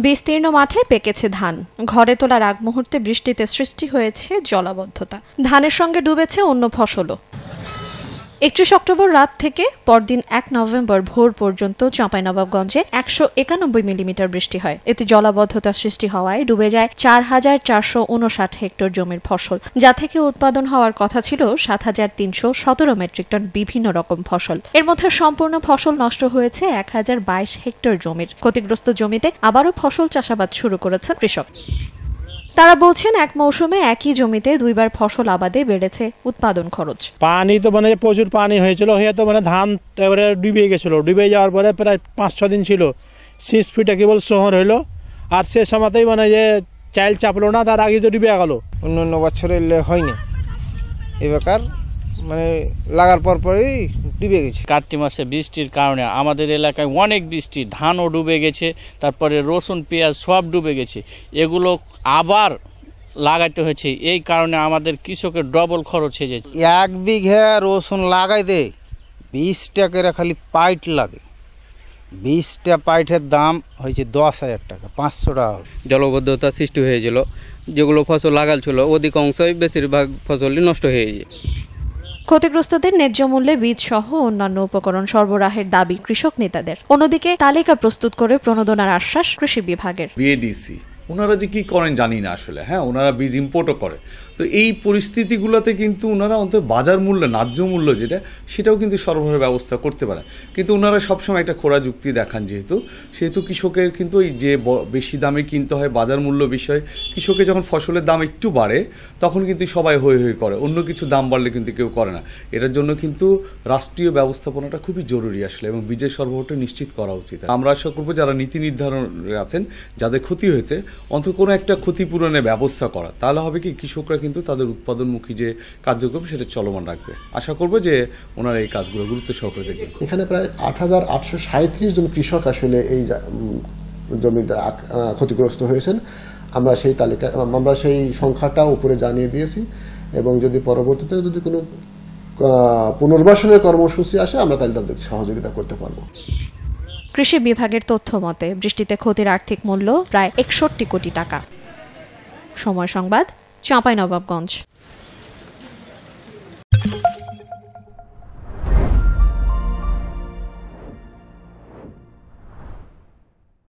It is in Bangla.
বিস্তীর্ণ মাঠে পেকেছে ধান। ঘরে তোলার আগ মুহূর্তে বৃষ্টিতে সৃষ্টি হয়েছে জলাবদ্ধতা। ধানের সঙ্গে ডুবেছে অন্য ফসলও। 31 অক্টোবর রাত থেকে পরদিন 1 নভেম্বর ভোর পর্যন্ত চাঁপাইনবাবগঞ্জে 191 মিলিমিটার বৃষ্টি হয়। এতে জলাবদ্ধতা সৃষ্টি হওয়ায় ডুবে যায় 4459 হেক্টর জমির ফসল, যা থেকে উৎপাদন হওয়ার কথা ছিল 7317 মেট্রিক টন বিভিন্ন রকম ফসল। এর মধ্যে সম্পূর্ণ ফসল নষ্ট হয়েছে 1022 হেক্টর জমির। ক্ষতিগ্রস্ত জমিতে আবারও ফসল চাষাবাদ শুরু করেছে কৃষক। তারা বলছেন এক মৌসুমে একই জমিতে দুইবার ফসল আবাদে বেড়েছে উৎপাদন খরচ। পানি তো প্রচুর পানি হয়েছিল, হয়ে তো ধান এবারে ডুবে গেছিল। ডুবে যাওয়ার পরে প্রায় 5-6 দিন ছিল, 6 ফিটে কেবল শহর হইলো। আর সে সময়তেই যে চাইল চাপলো না, তার আগে তো ডুবে গেল। অন্য বছরে হয়নি, এবার লাগার পরই ডুবে গেছে। কার্তিক মাসে বৃষ্টির কারণে আমাদের এলাকায় অনেক বৃষ্টি, ধানও ডুবে গেছে, তারপরে রসুন পেঁয়াজ সব ডুবে গেছে। এগুলো আবার লাগাইতে হয়েছে, এই কারণে আমাদের কৃষকের ডবল খরচ হয়ে যাচ্ছে। 1 বিঘা রসুন লাগাইতে 20 টাকা খালি পাইট লাগে। 20টা পাইটের দাম হয়েছে 10,000 টাকা, 500 টাকা। জলবদ্ধতা সৃষ্টি হয়েছিল, যেগুলো ফসল লাগাল ছিল অধিকাংশই বেশিরভাগ ফসলই নষ্ট হয়ে যায়। ক্ষতিগ্রস্তদের ন্যায্য মূল্যে বীজ সহ অন্যান্য উপকরণ সরবরাহের দাবি কৃষক নেতাদের। অন্যদিকে তালিকা প্রস্তুত করে প্রণোদনার আশ্বাস কৃষি বিভাগের। বিএডিসি ওনারা যে কি করেন জানি না আসলে। ওনারা বীজ ইম্পোর্টও করে। তো এই পরিস্থিতিগুলোতে কিন্তু ওনারা অন্তত বাজার মূল্য, ন্যায্য মূল্য সেটাও কিন্তু সরবরাহের ব্যবস্থা করতে পারেন। কিন্তু ওনারা সবসময় একটা খোড়া যুক্তি দেখান, সেহেতু কৃষকের কিন্তু ওই যে বেশি দামে কিনতে হয়, বাজার মূল্য বিষয়ে কৃষকের যখন ফসলের দাম একটু বাড়ে তখন কিন্তু সবাই হয়ে করে, অন্য কিছু দাম বাড়লে কিন্তু কেউ করে না। এটার জন্য কিন্তু রাষ্ট্রীয় ব্যবস্থাপনাটা খুবই জরুরি আসলে, এবং বীজের সরবরাহটা নিশ্চিত করা উচিত। আমরা আশা করবো যারা নীতি নির্ধারণে আছেন, যাদের ক্ষতি হয়েছে, অন্তত কোনো একটা ক্ষতিপূরণের ব্যবস্থা করা। তাহলে হবে কি, কৃষকরা কিন্তু তাদের উৎপাদনমুখী যে কার্যক্রম সেটা চলমান রাখবে। আশা করবো যে ওনারা এই কাজগুলো গুরুত্ব সহকারে দেখবেন। এখানে প্রায় 8,837 জন কৃষক আসলে এই জমিতে ক্ষতিগ্রস্ত হয়েছেন। আমরা সেই তালিকা, আমরা সেই সংখ্যাটা উপরে জানিয়ে দিয়েছি, এবং যদি পরবর্তীতে যদি কোনো পুনর্বাসনের কর্মসূচি আসে আমরা তাহলে তাদের সহযোগিতা করতে পারবো। কৃষি বিভাগের তথ্য মতে বৃষ্টিতে ক্ষতির আর্থিক মূল্য প্রায় 61 কোটি টাকা। সময় সংবাদ, চাঁপাইনবাবগঞ্জ।